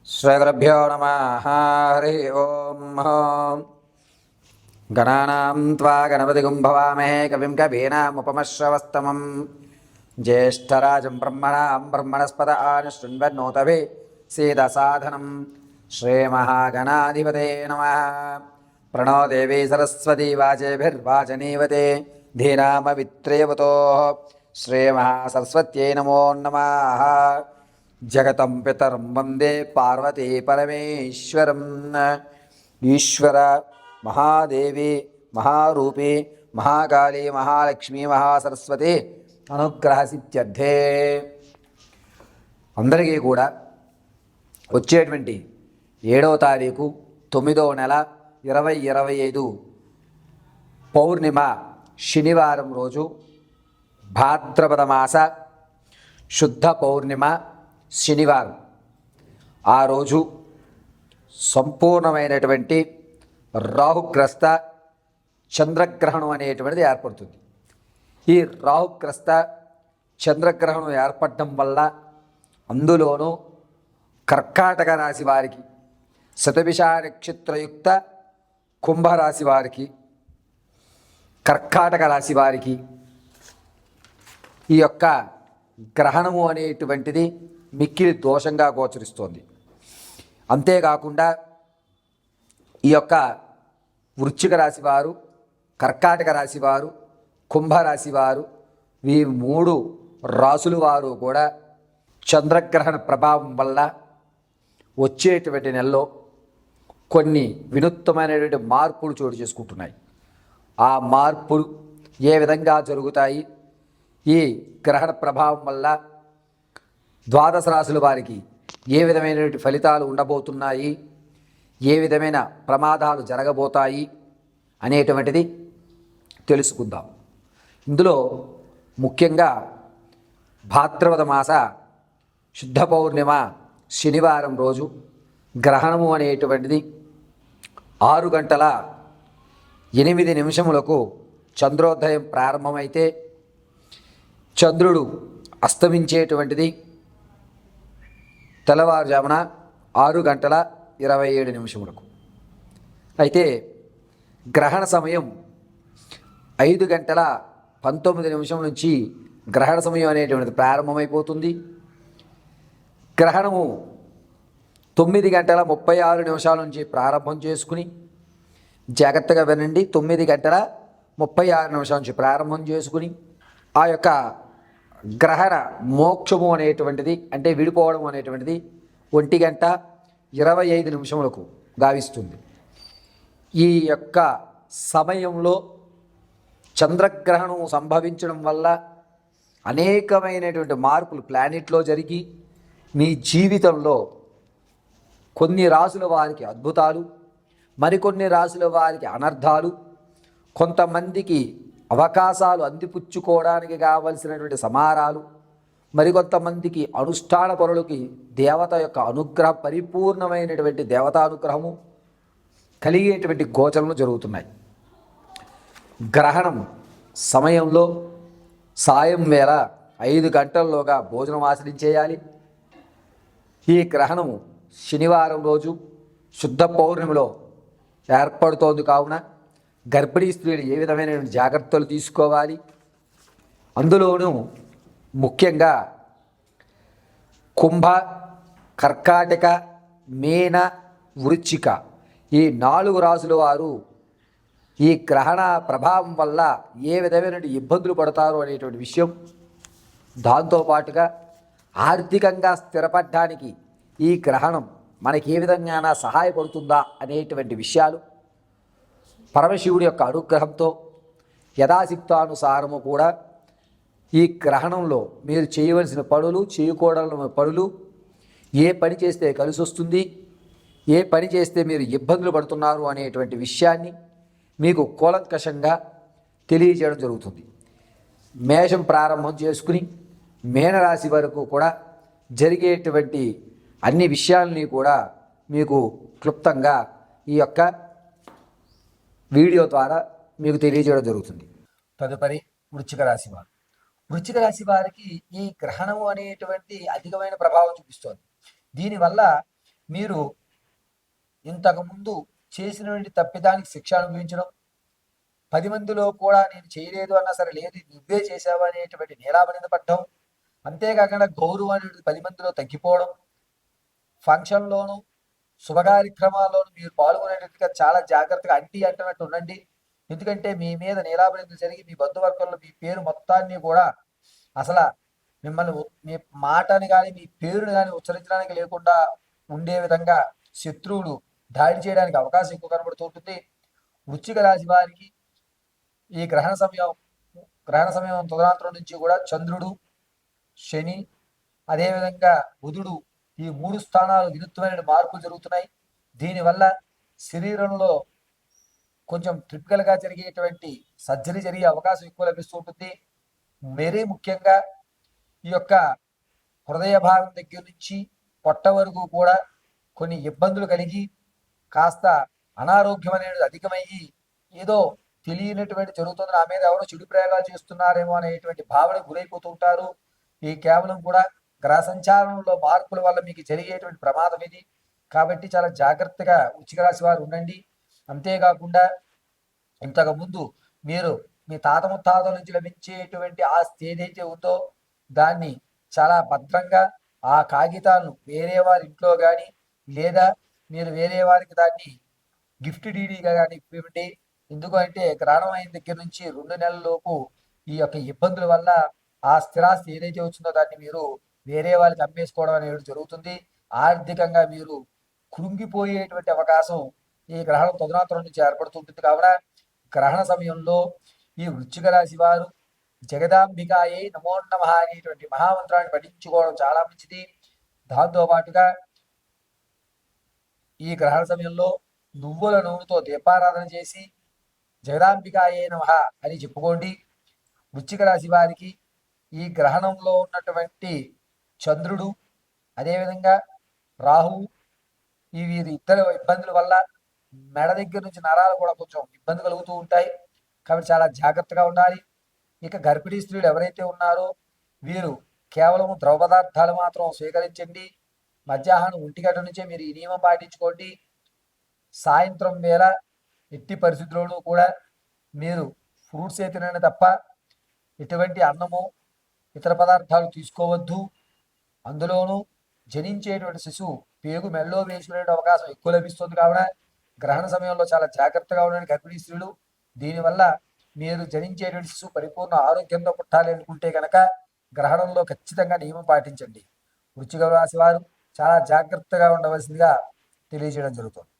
శ్రీగురుభ్యో నమః. హరి ఓం. గణానాం త్వా గణపతిగుం భవామహే కవిం కవీనాముపమశ్రవస్తమం జ్యేష్ఠరాజం బ్రహ్మణాం బ్రహ్మణస్పద ఆనుశృణ్వన్నోతభి సీదసాధనం. శ్రీమహాగణాధిపతే నమః. ప్రణో దేవీ సరస్వతీ వాచేభిర్వాచనీవతే ధీనామవిత్రేవతో. శ్రీమహాసరస్వత్యై నమో నమః. జగతం పితరం వందే పార్వతీ పరమేశ్వరం. ఈశ్వర మహాదేవి మహారూపి మహాకాళీ మహాలక్ష్మి మహాసరస్వతి అనుగ్రహ సిద్ధ్యర్థే. అందరికీ కూడా వచ్చేటువంటి 7వ తారీఖు 9వ నెల 2025 పౌర్ణిమ శనివారం రోజు భాద్రపద మాస శుద్ధ పౌర్ణిమ శనివారం. ఆ రోజు సంపూర్ణమైనటువంటి రాహుగ్రస్త చంద్రగ్రహణం అనేటువంటిది ఏర్పడుతుంది. ఈ రాహుగ్రస్త చంద్రగ్రహణం ఏర్పడడం వల్ల అందులోనూ కర్కాటక రాశి వారికి, శతభిష నక్షత్రయుక్త కుంభరాశి వారికి, కర్కాటక రాశి వారికి ఈ యొక్క గ్రహణము అనేటువంటిది మిక్కిలి దోషంగా గోచరిస్తోంది. అంతేకాకుండా ఈ యొక్క వృశ్చిక రాశి వారు, కర్కాటక రాశి వారు, కుంభరాశి వారు, ఈ 3 రాసుల వారు కూడా చంద్రగ్రహణ ప్రభావం వల్ల వచ్చేటువంటి నెలలో కొన్ని వినూత్నమైనటువంటి మార్పులు చోటు చేసుకుంటున్నాయి. ఆ మార్పులు ఏ విధంగా జరుగుతాయి, ఈ గ్రహణ ప్రభావం వల్ల ద్వాదశ రాశుల వారికి ఏ విధమైనటువంటి ఫలితాలు ఉండబోతున్నాయి, ఏ విధమైన ప్రమాదాలు జరగబోతాయి అనేటువంటిది తెలుసుకుందాం. ఇందులో ముఖ్యంగా భాద్రపద మాస శుద్ధ పౌర్ణిమ శనివారం రోజు గ్రహణము అనేటువంటిది 6:08 చంద్రోదయం ప్రారంభమైతే చంద్రుడు అస్తమించేటువంటిది తెల్లవారుజామున 6:27. అయితే గ్రహణ సమయం 5:19 నుంచి గ్రహణ సమయం అనేటువంటిది ప్రారంభమైపోతుంది. గ్రహణము 9:36 నుంచి ప్రారంభం చేసుకుని, జాగ్రత్తగా వినండి, 9:36 నుంచి ప్రారంభం చేసుకుని ఆ యొక్క గ్రహణ మోక్షము అనేటువంటిది అంటే విడిపోవడం అనేటువంటిది 1:25 గావిస్తుంది. ఈ యొక్క సమయంలో చంద్రగ్రహణం సంభవించడం వల్ల అనేకమైనటువంటి మార్పులు ప్లానెట్లో జరిగి మీ జీవితంలో కొన్ని రాసుల వారికి అద్భుతాలు, మరికొన్ని రాసుల వారికి అనర్థాలు, కొంతమందికి అవకాశాలు అందిపుచ్చుకోవడానికి కావలసినటువంటి సమారాలు, మరికొంతమందికి అనుష్ఠాన పరులకి దేవత యొక్క అనుగ్రహం, పరిపూర్ణమైనటువంటి దేవతానుగ్రహము కలిగేటువంటి గోచరలు జరుగుతున్నాయి. గ్రహణం సమయంలో సాయం వేళ 5 గంటల్లోగా భోజనం ఆచరించేయాలి. ఈ గ్రహణము శనివారం రోజు శుద్ధ పౌర్ణమిలో ఏర్పడుతోంది కావున గర్భిణీ స్త్రీలు ఏ విధమైన జాగ్రత్తలు తీసుకోవాలి, అందులోనూ ముఖ్యంగా కుంభ, కర్కాటక, మీన, వృశ్చిక ఈ 4 రాసుల వారు ఈ గ్రహణ ప్రభావం వల్ల ఏ విధమైన ఇబ్బందులు పడతారు అనేటువంటి విషయం, దాంతోపాటుగా ఆర్థికంగా స్థిరపడడానికి ఈ గ్రహణం మనకి ఏ విధంగా సహాయపడుతుందా అనేటువంటి విషయాలు పరమశివుడి యొక్క అనుగ్రహంతో యథాశక్తానుసారము కూడా ఈ గ్రహణంలో మీరు చేయవలసిన పనులు, చేయకూడని పనులు, ఏ పని చేస్తే కలిసి వస్తుంది, ఏ పని చేస్తే మీరు ఇబ్బందులు పడుతున్నారు అనేటువంటి విషయాన్ని మీకు కూలంకషంగా తెలియజేయడం జరుగుతుంది. మేషం ప్రారంభం చేసుకుని మీనరాశి వరకు కూడా జరిగేటువంటి అన్ని విషయాలని కూడా మీకు క్లుప్తంగా ఈ యొక్క వీడియో ద్వారా మీకు తెలియజేయడం జరుగుతుంది. తదుపరి వృశ్చిక రాశి వారు. వృశ్చిక రాశి వారికి ఈ గ్రహణము అనేటువంటి అధికమైన ప్రభావం చూపిస్తోంది. దీనివల్ల మీరు ఇంతకుముందు చేసినటువంటి తప్పిదానికి శిక్ష అనుభవించడం, 10 మందిలో కూడా నేను చేయలేదు అన్నా సరే లేదు నువ్వే చేసావు అనేటువంటి నేరాబడిన పడ్డం, అంతేకాకుండా గౌరవం అనేది 10 మందిలో తగ్గిపోవడం, ఫంక్షన్లోను శుభ కార్యక్రమాల్లోనూ మీరు పాల్గొనేటట్టుగా చాలా జాగ్రత్తగా అంటున్నట్టు ఉండండి. ఎందుకంటే మీ మీద నేరాబడిన జరిగి మీ బంధువర్గంలో మీ పేరు మొత్తాన్ని కూడా అసలు మిమ్మల్ని మీ మాటని కానీ మీ పేరుని కానీ ఉచ్చరించడానికి లేకుండా ఉండే విధంగా శత్రువులు దాడి చేయడానికి అవకాశం ఎక్కువ కనబడుతూ ఉంటుంది. వృశ్చిక రాశి వారికి ఈ గ్రహణ సమయం తదనంతరం నుంచి కూడా చంద్రుడు, శని, అదేవిధంగా బుధుడు ఈ 3 స్థానాలు వినూత్నమైన మార్పులు జరుగుతున్నాయి. దీనివల్ల శరీరంలో కొంచెం ట్రిపికల్గా జరిగేటువంటి సర్జరీ జరిగే అవకాశం ఎక్కువ లభిస్తూ ఉంటుంది. మరీ ముఖ్యంగా ఈ యొక్క హృదయ భాగం దగ్గర నుంచి పొట్ట వరకు కూడా కొన్ని ఇబ్బందులు కలిగి కాస్త అనారోగ్యం అనేది అధికమయ్యి ఏదో తెలియనటువంటి జరుగుతుంది, నా మీద ఎవరో చెడు ప్రయోగాలు చేస్తున్నారేమో అనేటువంటి భావన గురైపోతూ ఉంటారు. ఈ కేవలం కూడా గ్రహ సంచారంలో మార్పుల వల్ల మీకు జరిగేటువంటి ప్రమాదం ఇది. కాబట్టి చాలా జాగ్రత్తగా వృశ్చిక రాశి వారు ఉండండి. అంతేకాకుండా ఇంతకుముందు మీరు మీ తాత ముత్తాతల నుంచి లభించేటువంటి ఆస్తి ఏదైతే ఉందో దాన్ని చాలా భద్రంగా ఆ కాగితాలను వేరే వారి ఇంట్లో కానీ లేదా మీరు వేరే వారికి దాన్ని గిఫ్ట్ డీడీగా కానీ ఇవ్వండి. ఎందుకంటే గ్రహణం అయిన దగ్గర నుంచి 2 నెలల లోపు ఈ యొక్క ఇబ్బందుల వల్ల ఆ స్థిరాస్తి ఏదైతే వచ్చిందో దాన్ని మీరు వేరే వాళ్ళకి అమ్మేసుకోవడం అనేది జరుగుతుంది. ఆర్థికంగా మీరు కృంగిపోయేటువంటి అవకాశం ఈ గ్రహణం తదనంతరం నుంచి ఏర్పడుతుంటుంది. కావున గ్రహణ సమయంలో ఈ వృశ్చిక రాశి వారు జగదాంబికాయే నమో నమః అనేటువంటి మహామంత్రాన్ని పఠించుకోవడం చాలా మంచిది. దాంతో పాటుగా ఈ గ్రహణ సమయంలో నువ్వుల నూనెతో దీపారాధన చేసి జగదాంబికాయే నమః అని చెప్పుకోండి. వృశ్చిక రాశి వారికి ఈ గ్రహణంలో ఉన్నటువంటి చంద్రుడు, అదేవిధంగా రాహు, ఈ వీరి ఇద్దరు ఇబ్బందుల వల్ల మెడ దగ్గర నుంచి నరాలు కూడా కొంచెం ఇబ్బంది కలుగుతూ ఉంటాయి. కాబట్టి చాలా జాగ్రత్తగా ఉండాలి. ఇక గర్భిణీ స్త్రీలు ఎవరైతే ఉన్నారో వీరు కేవలం ద్రవ పదార్థాలు మాత్రం స్వీకరించండి. మధ్యాహ్నం 1 గంట నుంచే మీరు ఈ నియమం పాటించుకోండి. సాయంత్రం వేళ ఎట్టి పరిస్థితుల్లోనూ కూడా మీరు ఫ్రూట్స్ తినండి తప్ప ఎటువంటి అన్నము ఇతర పదార్థాలు తీసుకోవద్దు. అందులోనూ జనించేటువంటి శిశువు పేగు మెల్లో వేసుకునే అవకాశం ఎక్కువ లభిస్తుంది. కావున గ్రహణ సమయంలో చాలా జాగ్రత్తగా ఉండండి గర్భిణీ స్త్రీలు. దీనివల్ల మీరు జనించేటువంటి శిశువు పరిపూర్ణ ఆరోగ్యంతో పుట్టాలి అనుకుంటే కనుక గ్రహణంలో ఖచ్చితంగా నియమం పాటించండి. వృశ్చిక రాశి వారు చాలా జాగ్రత్తగా ఉండవలసిందిగా తెలియజేయడం జరుగుతుంది.